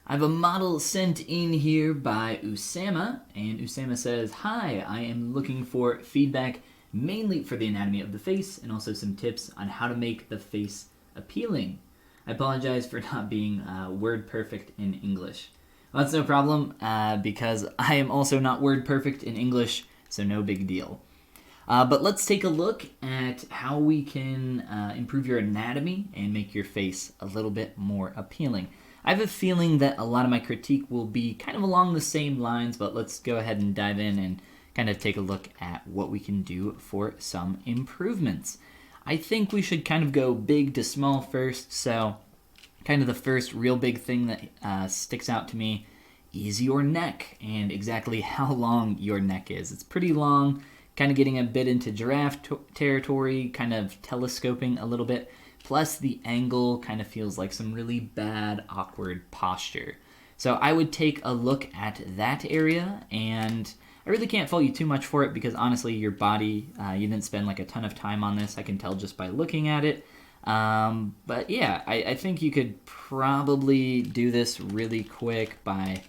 I have a model sent in here by Oussama, and Oussama says, "Hi, I am looking for feedback mainly for the anatomy of the face and also some tips on how to make the face appealing. I apologize for not being word perfect in English." Well, that's no problem because I am also not word perfect in English, so no big deal. But let's take a look at how we can improve your anatomy and make your face a little bit more appealing. I have a feeling that a lot of my critique will be kind of along the same lines, but let's go ahead and dive in and kind of take a look at what we can do for some improvements. I think we should kind of go big to small first, so kind of the first real big thing that sticks out to me is your neck and exactly how long your neck is. It's pretty long, kind of getting a bit into giraffe territory, kind of telescoping a little bit. Plus, the angle kind of feels like some really bad, awkward posture. So I would take a look at that area, and I really can't fault you too much for it because honestly, your body, you didn't spend like a ton of time on this. I can tell just by looking at it. But yeah, I think you could probably do this really quick by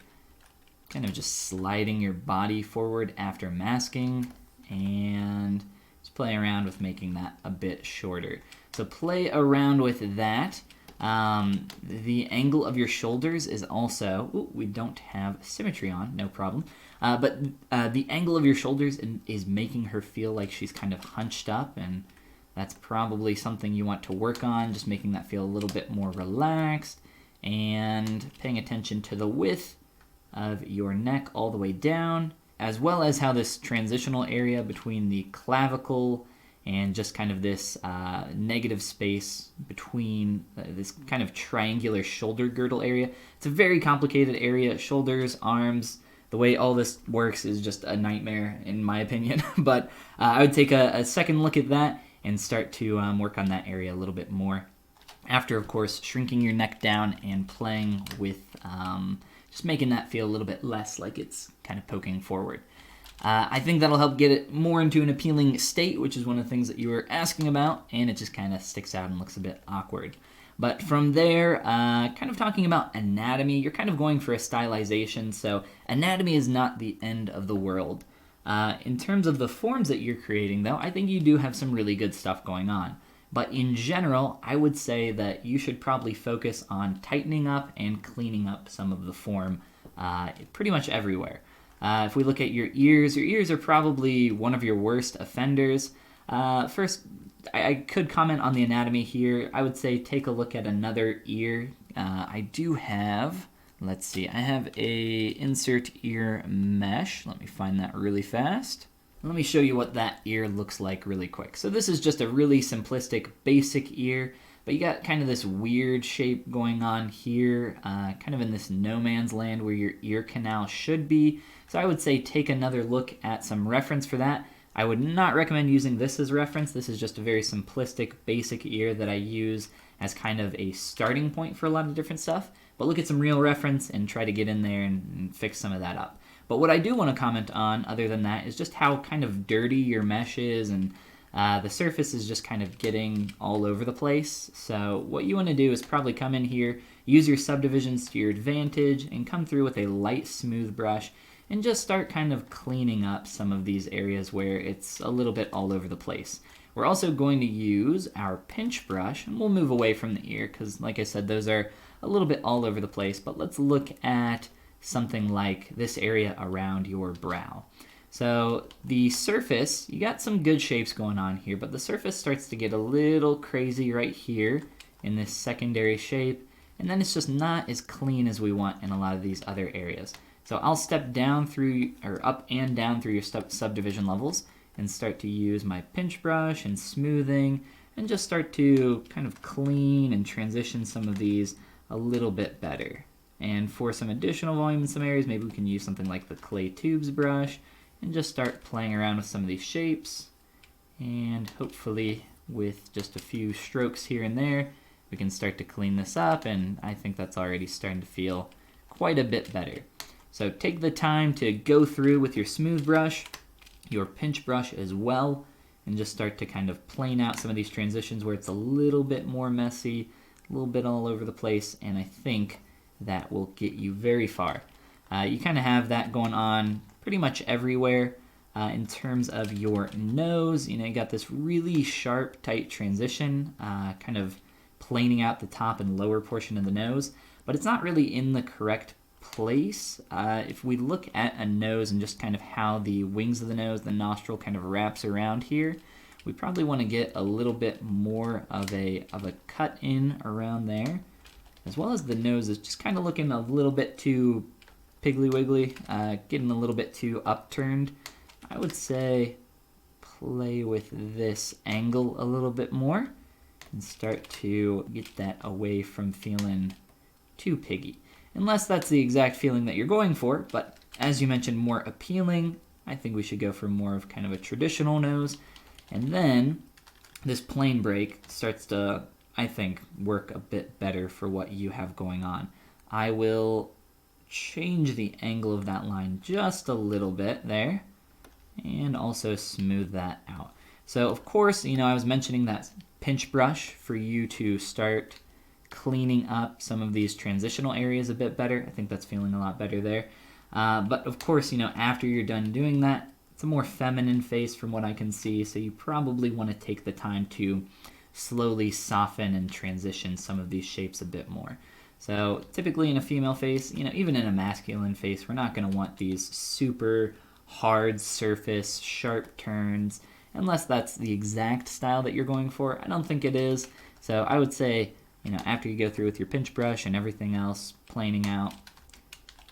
kind of just sliding your body forward after masking and just playing around with making that a bit shorter. So play around with that. The angle of your shoulders is also, we don't have symmetry on, no problem. But the angle of your shoulders is making her feel like she's kind of hunched up, and that's probably something you want to work on, just making that feel a little bit more relaxed, and paying attention to the width of your neck all the way down, as well as how this transitional area between the clavicle and just kind of this negative space between this kind of triangular shoulder girdle area. It's a very complicated area. Shoulders, arms, the way all this works is just a nightmare in my opinion. But I would take a second look at that and start to work on that area a little bit more. After, of course, shrinking your neck down and playing with just making that feel a little bit less like it's kind of poking forward. I think that'll help get it more into an appealing state, which is one of the things that you were asking about, and it just kind of sticks out and looks a bit awkward. But from there, kind of talking about anatomy, you're kind of going for a stylization, so anatomy is not the end of the world. In terms of the forms that you're creating, though, I think you do have some really good stuff going on. But in general, I would say that you should probably focus on tightening up and cleaning up some of the form pretty much everywhere. If we look at your ears are probably one of your worst offenders. First, I could comment on the anatomy here. I would say take a look at another ear. I do have, let's see, I have a insert ear mesh. Let me find that really fast. Let me show you what that ear looks like really quick. So this is just a really simplistic, basic ear, but you got kind of this weird shape going on here, kind of in this no man's land where your ear canal should be. So I would say take another look at some reference for that. I would not recommend using this as reference. This is just a very simplistic, basic ear that I use as kind of a starting point for a lot of different stuff. But look at some real reference and try to get in there and fix some of that up. But what I do want to comment on, other than that, is just how kind of dirty your mesh is, and the surface is just kind of getting all over the place. So what you want to do is probably come in here, use your subdivisions to your advantage, and come through with a light, smooth brush, and just start kind of cleaning up some of these areas where it's a little bit all over the place. We're also going to use our pinch brush, and we'll move away from the ear because, like I said, those are a little bit all over the place. But let's look at something like this area around your brow. So the surface, you got some good shapes going on here, but the surface starts to get a little crazy right here in this secondary shape, and then it's just not as clean as we want in a lot of these other areas. So I'll step down through, or up and down through your subdivision levels and start to use my pinch brush and smoothing and just start to kind of clean and transition some of these a little bit better. And for some additional volume in some areas, maybe we can use something like the clay tubes brush and just start playing around with some of these shapes. And hopefully with just a few strokes here and there, we can start to clean this up, and I think that's already starting to feel quite a bit better. So take the time to go through with your smooth brush, your pinch brush as well, and just start to kind of plane out some of these transitions where it's a little bit more messy, a little bit all over the place, and I think that will get you very far. You kind of have that going on pretty much everywhere. In terms of your nose, you got this really sharp, tight transition, kind of planing out the top and lower portion of the nose, but it's not really in the correct place. If we look at a nose and just kind of how the wings of the nose, the nostril kind of wraps around here, we probably want to get a little bit more of a cut in around there, as well as the nose is just kind of looking a little bit too piggly wiggly, getting a little bit too upturned. I would say play with this angle a little bit more and start to get that away from feeling too piggy. Unless that's the exact feeling that you're going for, but as you mentioned, more appealing, I think we should go for more of kind of a traditional nose. And then this plane break starts to, I think, work a bit better for what you have going on. I will change the angle of that line just a little bit there, and also smooth that out. So of course, I was mentioning that pinch brush for you to start cleaning up some of these transitional areas a bit better. I think that's feeling a lot better there. But of course, after you're done doing that, it's a more feminine face from what I can see, so you probably want to take the time to slowly soften and transition some of these shapes a bit more. So typically in a female face, even in a masculine face, we're not going to want these super hard surface, sharp turns, unless that's the exact style that you're going for. I don't think it is. So I would say, after you go through with your pinch brush and everything else planing out,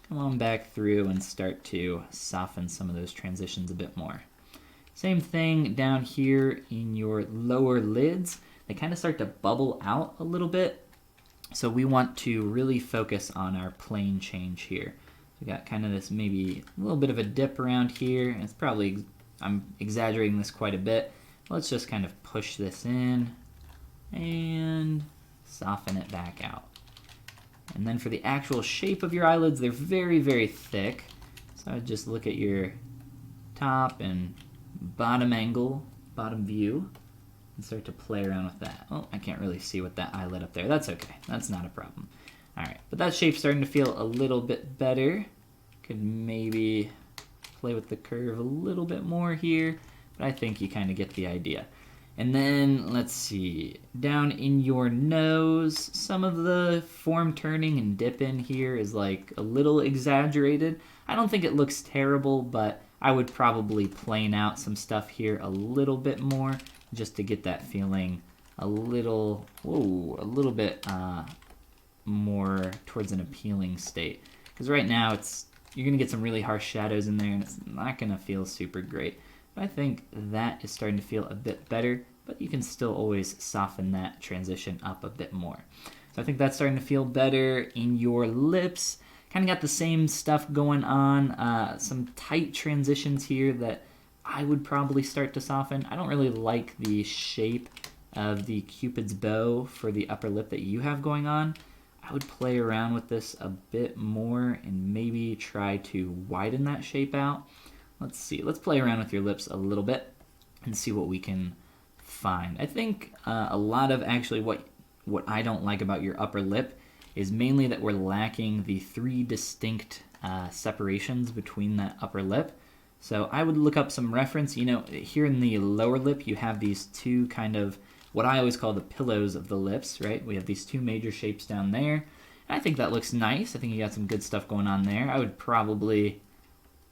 come on back through and start to soften some of those transitions a bit more. Same thing down here in your lower lids. They kind of start to bubble out a little bit. So we want to really focus on our plane change here. We got kind of this maybe a little bit of a dip around here. And it's probably, I'm exaggerating this quite a bit. Let's just kind of push this in and soften it back out. And then for the actual shape of your eyelids, they're very, very thick. So I would just look at your top and bottom angle, bottom view, and start to play around with that. Oh, I can't really see with that eyelid up there. That's okay. That's not a problem. All right, but that shape's starting to feel a little bit better. Could maybe play with the curve a little bit more here, but I think you kind of get the idea. And then, let's see, down in your nose, some of the form turning and dip in here is like a little exaggerated. I don't think it looks terrible, but I would probably plane out some stuff here a little bit more just to get that feeling a little bit more towards an appealing state. Because right now you're going to get some really harsh shadows in there and it's not going to feel super great. But I think that is starting to feel a bit better, but you can still always soften that transition up a bit more. So I think that's starting to feel better. In your lips, kind of got the same stuff going on. Some tight transitions here that I would probably start to soften. I don't really like the shape of the Cupid's bow for the upper lip that you have going on. I would play around with this a bit more and maybe try to widen that shape out. Let's see. Let's play around with your lips a little bit and see what we can find. I think a lot of actually what I don't like about your upper lip is mainly that we're lacking the 3 distinct separations between that upper lip. So I would look up some reference. Here in the lower lip, you have these 2 kind of what I always call the pillows of the lips, right? We have these 2 major shapes down there. And I think that looks nice. I think you got some good stuff going on there. I would probably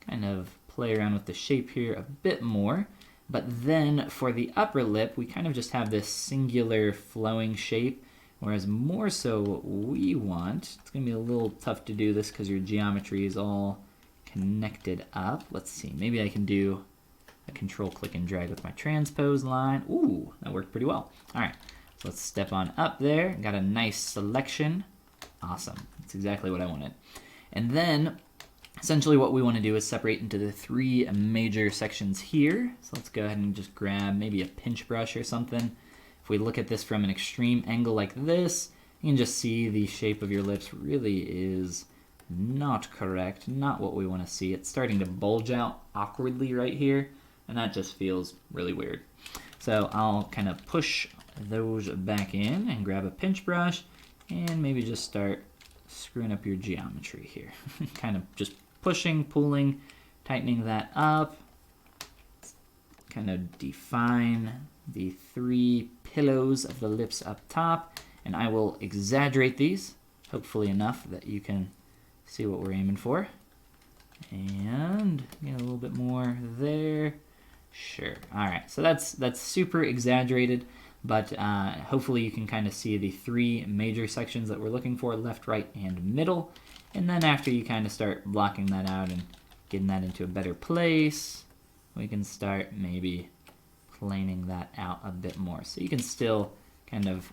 kind of play around with the shape here a bit more. But then for the upper lip, we kind of just have this singular flowing shape, whereas more so what we want, it's going to be a little tough to do this because your geometry is all connected up. Let's see, maybe I can do a control click and drag with my transpose line. Ooh, that worked pretty well. All right, so let's step on up there. Got a nice selection. Awesome, that's exactly what I wanted. And then essentially what we want to do is separate into the 3 major sections here. So let's go ahead and just grab maybe a pinch brush or something. If we look at this from an extreme angle like this, you can just see the shape of your lips really is not correct, not what we want to see. It's starting to bulge out awkwardly right here, and that just feels really weird. So I'll kind of push those back in and grab a pinch brush and maybe just start screwing up your geometry here. Kind of just pushing, pulling, tightening that up. Kind of define the 3 pillows of the lips up top, and I will exaggerate these, hopefully enough that you can see what we're aiming for. And get a little bit more there. Sure. All right, so that's super exaggerated, but hopefully you can kind of see the 3 major sections that we're looking for, left, right, and middle. And then after you kind of start blocking that out and getting that into a better place, we can start maybe planing that out a bit more. So you can still kind of,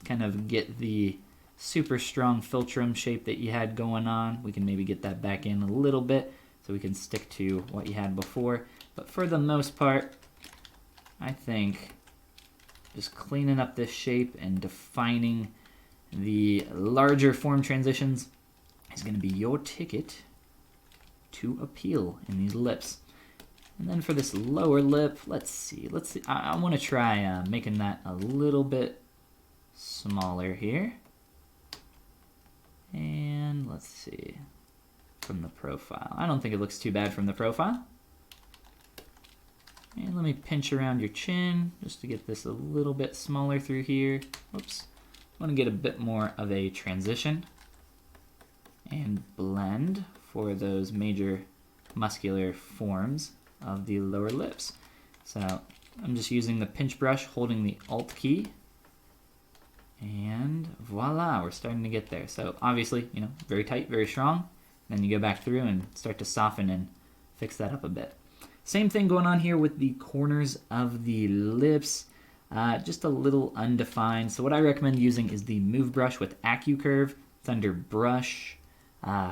kind of get the super strong philtrum shape that you had going on. We can maybe get that back in a little bit so we can stick to what you had before. But for the most part, I think just cleaning up this shape and defining the larger form transitions is going to be your ticket to appeal in these lips. And then for this lower lip, let's see. I want to try making that a little bit smaller here. And let's see, from the profile. I don't think it looks too bad from the profile. And let me pinch around your chin just to get this a little bit smaller through here. Whoops. I want to get a bit more of a transition and blend for those major muscular forms of the lower lips. So I'm just using the pinch brush, holding the Alt key, and voila, we're starting to get there. So obviously, you know, very tight, very strong. Then you go back through and start to soften and fix that up a bit. Same thing going on here with the corners of the lips, just a little undefined. So what I recommend using is the Move brush with AccuCurve. It's under Brush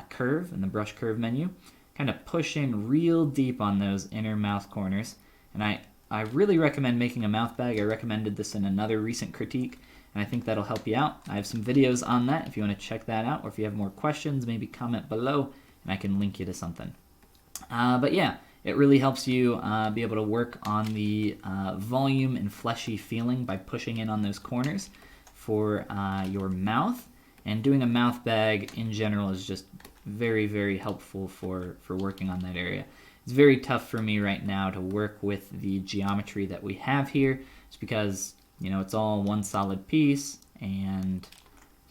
Curve in the Brush Curve menu. Kind of push in real deep on those inner mouth corners. And I really recommend making a mouth bag. I recommended this in another recent critique, and I think that'll help you out. I have some videos on that if you want to check that out, or if you have more questions, maybe comment below, and I can link you to something. But yeah, it really helps you be able to work on the volume and fleshy feeling by pushing in on those corners for your mouth. And doing a mouth bag in general is just very, very helpful for working on that area. It's very tough for me right now to work with the geometry that we have here, just because, you know, it's all one solid piece and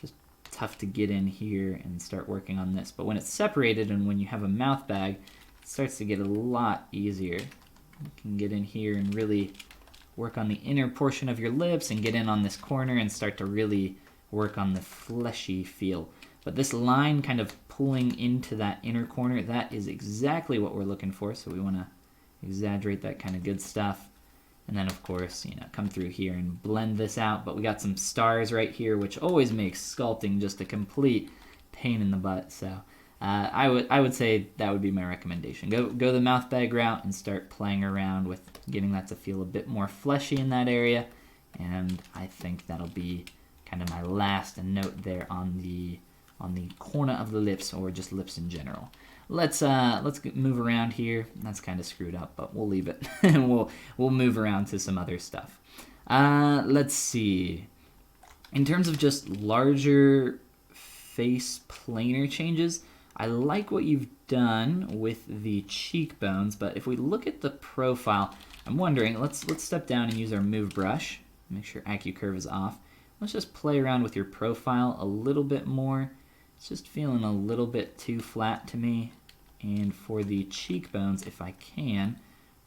just tough to get in here and start working on this. But when it's separated and when you have a mouth bag, it starts to get a lot easier. You can get in here and really work on the inner portion of your lips and get in on this corner and start to really work on the fleshy feel. But this line kind of pulling into that inner corner, that is exactly what we're looking for. So we want to exaggerate that kind of good stuff. And then of course, you know, come through here and blend this out. But we got some stars right here, which always makes sculpting just a complete pain in the butt. So I would say that would be my recommendation. Go the mouth bag route and start playing around with getting that to feel a bit more fleshy in that area. And I think that'll be kind of my last note there on the corner of the lips, or just lips in general. Let's move around here. That's kind of screwed up, but we'll leave it. And we'll move around to some other stuff. Let's see. In terms of just larger face planar changes, I like what you've done with the cheekbones, but if we look at the profile, I'm wondering, let's step down and use our Move brush. Make sure AccuCurve is off. Let's just play around with your profile a little bit more. It's just feeling a little bit too flat to me. And for the cheekbones, if I can,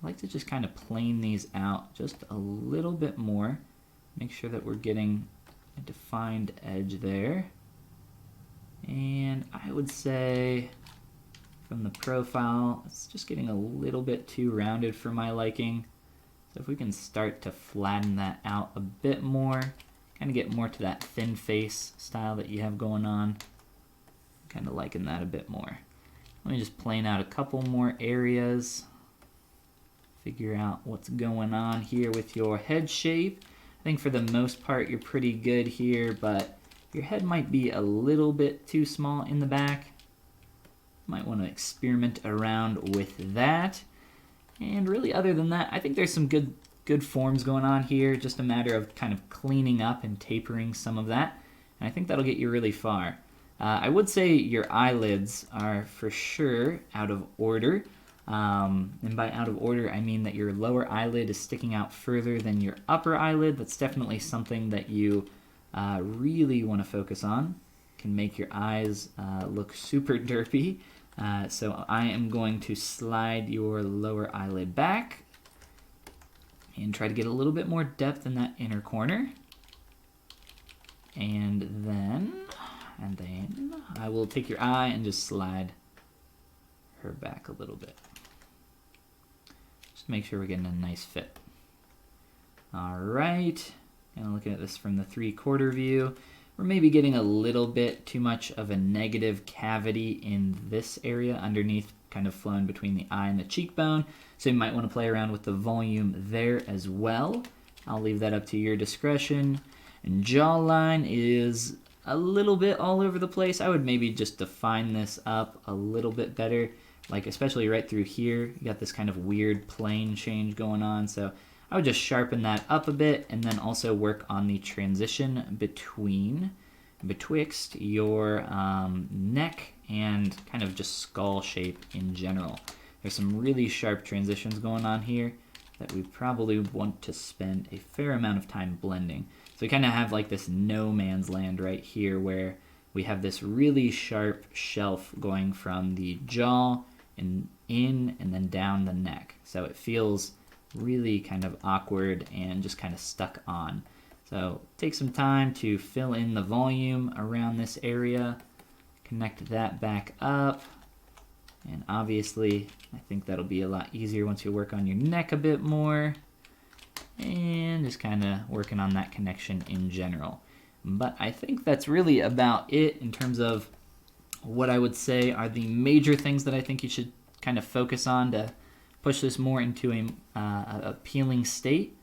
I like to just kind of plane these out just a little bit more. Make sure that we're getting a defined edge there. And I would say from the profile, it's just getting a little bit too rounded for my liking. So if we can start to flatten that out a bit more, kind of get more to that thin face style that you have going on. Kind of liking that a bit more. Let me just plane out a couple more areas. Figure out what's going on here with your head shape. I think for the most part you're pretty good here, but your head might be a little bit too small in the back. Might want to experiment around with that. And really other than that, I think there's some good forms going on here. Just a matter of kind of cleaning up and tapering some of that. And I think that'll get you really far. I would say your eyelids are for sure out of order. And by out of order, I mean that your lower eyelid is sticking out further than your upper eyelid. That's definitely something that you really want to focus on. Can make your eyes look super derpy. So I am going to slide your lower eyelid back and try to get a little bit more depth in that inner corner. And then I will take your eye and just slide her back a little bit. Just make sure we're getting a nice fit. All right, and looking at this from the 3/4 view, we're maybe getting a little bit too much of a negative cavity in this area underneath, kind of flowing between the eye and the cheekbone. So you might want to play around with the volume there as well. I'll leave that up to your discretion. And jawline is a little bit all over the place. I would maybe just define this up a little bit better, like especially right through here. You got this kind of weird plane change going on, so I would just sharpen that up a bit and then also work on the transition betwixt your neck and kind of just skull shape in general. There's some really sharp transitions going on here that we probably want to spend a fair amount of time blending. So we kind of have like this no man's land right here where we have this really sharp shelf going from the jaw and in and then down the neck. So it feels really kind of awkward and just kind of stuck on. So take some time to fill in the volume around this area, connect that back up, and obviously I think that'll be a lot easier once you work on your neck a bit more, and just kind of working on that connection in general. But I think that's really about it in terms of what I would say are the major things that I think you should kind of focus on to push this more into a appealing state.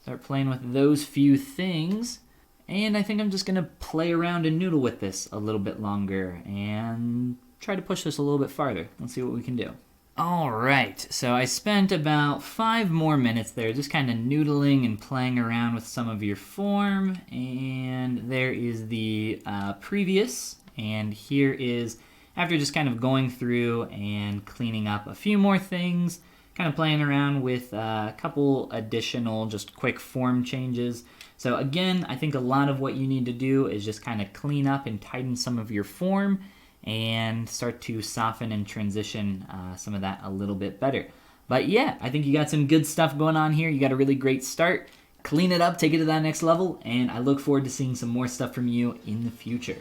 Start playing with those few things, and I think I'm just gonna play around and noodle with this a little bit longer and try to push this a little bit farther. Let's see what we can do. All right, so I spent about 5 more minutes there just kind of noodling and playing around with some of your form, and there is the previous, and here is after just kind of going through and cleaning up a few more things, kind of playing around with a couple additional just quick form changes. So again, I think a lot of what you need to do is just kind of clean up and tighten some of your form and start to soften and transition some of that a little bit better. But yeah, I think you got some good stuff going on here. You got a really great start. Clean it up, take it to that next level, and I look forward to seeing some more stuff from you in the future.